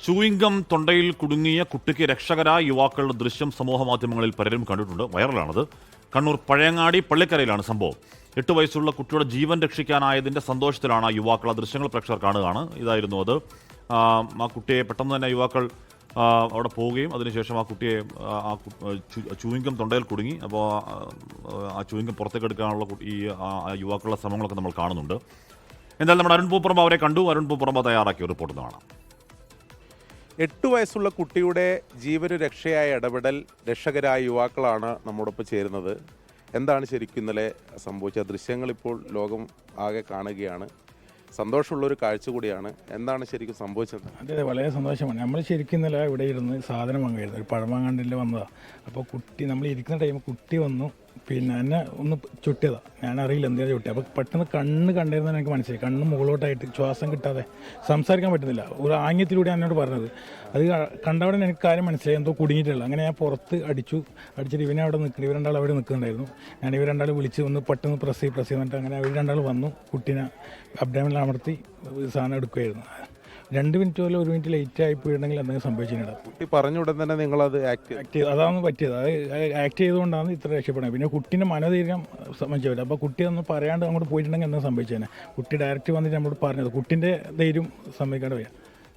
Chewing gum തൊണ്ടയിൽ കുടുങ്ങിയ കുട്ടിക്ക് രക്ഷകരായ യുവാക്കളുടെ ദൃശ്യം സമൂഹ മാധ്യമങ്ങളിൽ പലരും കണ്ടിട്ടുണ്ട്. വൈറലാണത്. കണ്ണൂർ പഴയങ്ങാടി പള്ളിക്കരയിലാണ് സംഭവം. 8 വയസ്സുള്ള കുട്ടിയുടെ ജീവൻ രക്ഷിക്കാനായതിന്റെ സന്തോഷത്തിലാണ് യുവാക്കൾ. ആ ദൃശ്യങ്ങൾ പ്രേക്ഷകർ കാണുകയാണ്. ഇതായിരുന്നു അത്. ആ കുട്ടിയെ പെട്ടെന്ന് തന്നെ യുവാക്കൾ അവിടെ പോവുകയും അതിനുശേഷം ആ കുട്ടിയെ ചൂയിങ്കം തൊണ്ടയിൽ കുടുങ്ങി. അപ്പോൾ ആ ചൂയിങ്കം പുറത്തേക്ക് എടുക്കാനുള്ള ഈ യുവാക്കളുടെ ശ്രമങ്ങളൊക്കെ നമ്മൾ കാണുന്നുണ്ട്. എന്തായാലും നമ്മുടെ അരുൺ പൂപ്പറമ്പ അവരെ കണ്ടു. അരുൺ പൂപ്പറമ്പ തയ്യാറാക്കിയ റിപ്പോർട്ട് കാണാം. 8 വയസ്സുള്ള കുട്ടിയുടെ ജീവന് രക്ഷയായ ഇടപെടൽ രക്ഷകരായ യുവാക്കളാണ് നമ്മോടൊപ്പം ചേരുന്നത്. എന്താണ് ശരിക്കും ഇന്നലെ സംഭവിച്ച ദൃശ്യങ്ങൾ ഇപ്പോൾ ലോകം ആകെ കാണുകയാണ്. സന്തോഷമുള്ളൊരു കാഴ്ച കൂടിയാണ്. എന്താണ് ശരിക്കും സംഭവിച്ചത്? അതെ, വളരെ സന്തോഷമാണ്. നമ്മൾ ശരിക്കും ഇന്നലെ ഇവിടെ ഇരുന്ന് സാധനം വാങ്ങിയിരുന്നു. ഒരു പഴം വാങ്ങാണ്ടില്ല വന്നതാണ്. അപ്പോൾ കുട്ടി നമ്മൾ ഇരിക്കുന്ന ടൈം കുട്ടി വന്നു, പിന്നെ എന്നെ ഒന്ന് ചുട്ടിയതാണ്. ഞാനറിയില്ല എന്തിനാ ചുട്ടി. അപ്പോൾ പെട്ടെന്ന് കണ്ണ് കണ്ടിരുന്നത് എനിക്ക് മനസ്സിലായി. കണ്ണ് മുകളിലോട്ടായിട്ട് ശ്വാസം കിട്ടാതെ സംസാരിക്കാൻ പറ്റുന്നില്ല. ഒരു ആംഗ്യത്തിലൂടെ എന്നോട് പറഞ്ഞത്. അത് കണ്ടവിടെ എനിക്ക് കാര്യം മനസ്സിലായി, എന്തോ കുടുങ്ങിയിട്ടുള്ള. അങ്ങനെ ഞാൻ പുറത്ത് അടിച്ചിട്ട് ഇവനെ അവിടെ നിൽക്കുന്നു. ഇവർ രണ്ടാൾ അവിടെ നിൽക്കുന്നുണ്ടായിരുന്നു. ഞാൻ ഇവർ രണ്ടാൾ വിളിച്ച് ഒന്ന് പെട്ടെന്ന് പ്രസ് ചെയ്തിട്ട് അങ്ങനെ അവർ രണ്ടാൾ വന്നു. കുട്ടീനെ അബ്ഡോമിനിൽ അമർത്തി സാധനം എടുക്കുകയായിരുന്നു. 2 മിനിറ്റ് പോലെ 1 മിനിറ്റ് ലേറ്റ് ആയി പോയിട്ടുണ്ടെങ്കിൽ എന്തെങ്കിലും സംഭവിച്ചിട്ടുണ്ടാകും. കുട്ടി പറഞ്ഞ ഉടൻ തന്നെ നിങ്ങളത് ആക്ട് ചെയ്തു. അതാണ് പറ്റിയത്. അത് ആക്ട് ചെയ്തുകൊണ്ടാണ് ഇത്ര രക്ഷപ്പെടുന്നത്. പിന്നെ കുട്ടീൻ്റെ മനോധൈര്യം സംബന്ധിച്ചില്ല. അപ്പോൾ കുട്ടി ഒന്നും പറയാണ്ട് അങ്ങോട്ട് പോയിട്ടുണ്ടെങ്കിൽ എന്താ സംഭവിച്ചേനെ. കുട്ടി ഡയറക്റ്റ് വന്നിട്ട് നമ്മളോട് പറഞ്ഞത്. കുട്ടീൻ്റെ ധൈര്യം സംഭവിക്കാണ്ട് വയ്യ.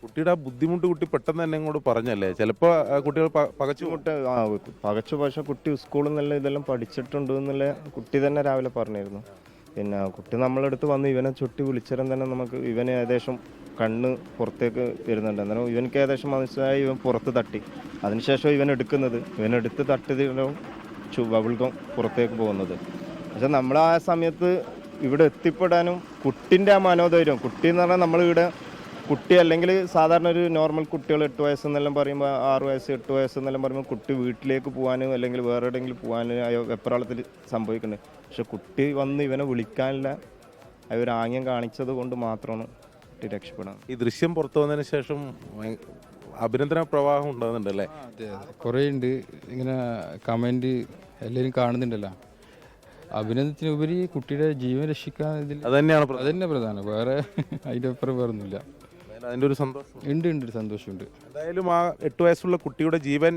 കുട്ടിയുടെ ആ ബുദ്ധിമുട്ട് കുട്ടി പെട്ടെന്ന് തന്നെ ഇങ്ങോട്ട് പറഞ്ഞല്ലേ. ചിലപ്പോൾ കുട്ടികൾ പകച്ചു. പക്ഷേ കുട്ടി സ്കൂളിൽ നിന്നെല്ലാം ഇതെല്ലാം പഠിച്ചിട്ടുണ്ട് എന്നുള്ള കുട്ടി തന്നെ രാവിലെ പറഞ്ഞിരുന്നു. പിന്നെ കുട്ടി നമ്മളെടുത്ത് വന്ന് ഇവനെ ചുട്ടി വിളിച്ചേരം തന്നെ നമുക്ക് ഇവന് ഏകദേശം കണ്ണ് പുറത്തേക്ക് വരുന്നുണ്ട്. അന്നേരം ഇവനക്ക് ഏകദേശം മനസ്സിലായി ഇവൻ പുറത്ത് തട്ടി. അതിനുശേഷം ഇവനെടുത്ത് തട്ടിയതിലും ബബിൾഗം പുറത്തേക്ക് പോകുന്നത്. പക്ഷെ നമ്മൾ ആ സമയത്ത് ഇവിടെ എത്തിപ്പെടാനും കുട്ടിൻ്റെ ആ മനോധൈര്യം, കുട്ടി എന്ന് പറഞ്ഞാൽ നമ്മളിവിടെ കുട്ടി അല്ലെങ്കിൽ സാധാരണ ഒരു നോർമൽ കുട്ടികൾ 8 വയസ്സെന്നെല്ലാം പറയുമ്പോൾ 6 വയസ്സ് 8 വയസ്സെന്നെല്ലാം പറയുമ്പോൾ കുട്ടി വീട്ടിലേക്ക് പോകാനും അല്ലെങ്കിൽ വേറെ എവിടെയെങ്കിലും പോകാനും വെപ്രാളത്തിൽ സംഭവിക്കുന്നുണ്ട്. പക്ഷെ കുട്ടി വന്ന് ഇവനെ വിളിക്കാനുള്ള ഒരു ആംഗ്യം കാണിച്ചത് കൊണ്ട് മാത്രമാണ് കുട്ടി രക്ഷപ്പെടാൻ. ഈ ദൃശ്യം പുറത്തു വന്നതിന് ശേഷം അഭിനന്ദന പ്രവാഹം ഉണ്ടാകുന്നുണ്ടല്ലേ? അതെ, കുറേ ഉണ്ട് ഇങ്ങനെ കമൻറ്റ് എല്ലാവരും കാണുന്നുണ്ടല്ലോ. അഭിനന്ദനത്തിനുപരി കുട്ടിയുടെ ജീവൻ രക്ഷിക്കാൻ അതന്നെ പ്രധാനം. വേറെ അതിൻ്റെ അപ്പുറം വേറൊന്നുമില്ല. അതിൻ്റെ ഒരു സന്തോഷം ഉണ്ട്, സന്തോഷമുണ്ട്. എന്തായാലും ആ 8 വയസ്സുള്ള കുട്ടിയുടെ ജീവൻ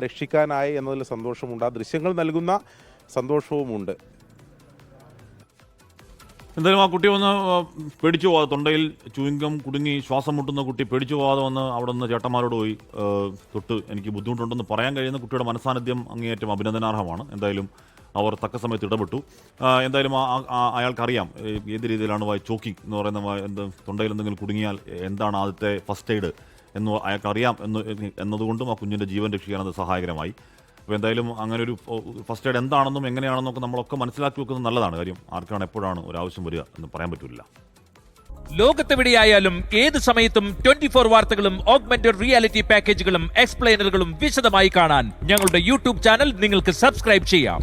രക്ഷിക്കാനായി എന്നതിൽ സന്തോഷമുണ്ട്. ആ ദൃശ്യങ്ങൾ നൽകുന്ന സന്തോഷവുമുണ്ട്. എന്തായാലും ആ കുട്ടി വന്ന് പേടിച്ചു പോകാതെ, തൊണ്ടയിൽ ചൂയിങ്കം കുടുങ്ങി ശ്വാസം മുട്ടുന്ന കുട്ടി പേടിച്ചു പോകാതെ വന്ന് അവിടെ നിന്ന് ചേട്ടന്മാരോട് പോയി തൊട്ട് എനിക്ക് ബുദ്ധിമുട്ടുണ്ടെന്ന് പറയാൻ കഴിയുന്ന കുട്ടിയുടെ മനസാന്നിധ്യം അങ്ങേയറ്റം അഭിനന്ദനാർഹമാണ്. എന്തായാലും അവർ തക്ക സമയത്ത് ഇടപെട്ടു. എന്തായാലും അയാൾക്കറിയാം ഏത് രീതിയിലാണ് ചോക്കിങ് എന്ന് പറയുന്ന തൊണ്ടയിൽ എന്തെങ്കിലും കുടുങ്ങിയാൽ എന്താണ് ആദ്യത്തെ ഫസ്റ്റ് എയ്ഡ് എന്ന് അയാൾക്കറിയാം എന്നതുകൊണ്ടും ആ കുഞ്ഞിൻ്റെ ജീവൻ രക്ഷിക്കാൻ അത് സഹായകരമായി. അപ്പോൾ എന്തായാലും അങ്ങനെ ഒരു ഫസ്റ്റ് എയ്ഡ് എന്താണെന്നും എങ്ങനെയാണെന്നൊക്കെ നമ്മളൊക്കെ മനസ്സിലാക്കി വെക്കുന്നത് നല്ലതാണ്. കാര്യം ആർക്കാണ് എപ്പോഴാണ് ഒരു ആവശ്യം വരിക എന്ന് പറയാൻ പറ്റില്ല. ലോകത്തെവിടെയായാലും ഏത് സമയത്തും 24 വാർത്തകളും ഓഗ്മെന്റഡ് റിയാലിറ്റി പാക്കേജുകളും എക്സ്പ്ലെയിനറുകളും വിശദമായി കാണാൻ ഞങ്ങളുടെ യൂട്യൂബ് ചാനൽ നിങ്ങൾക്ക് സബ്സ്ക്രൈബ് ചെയ്യാം.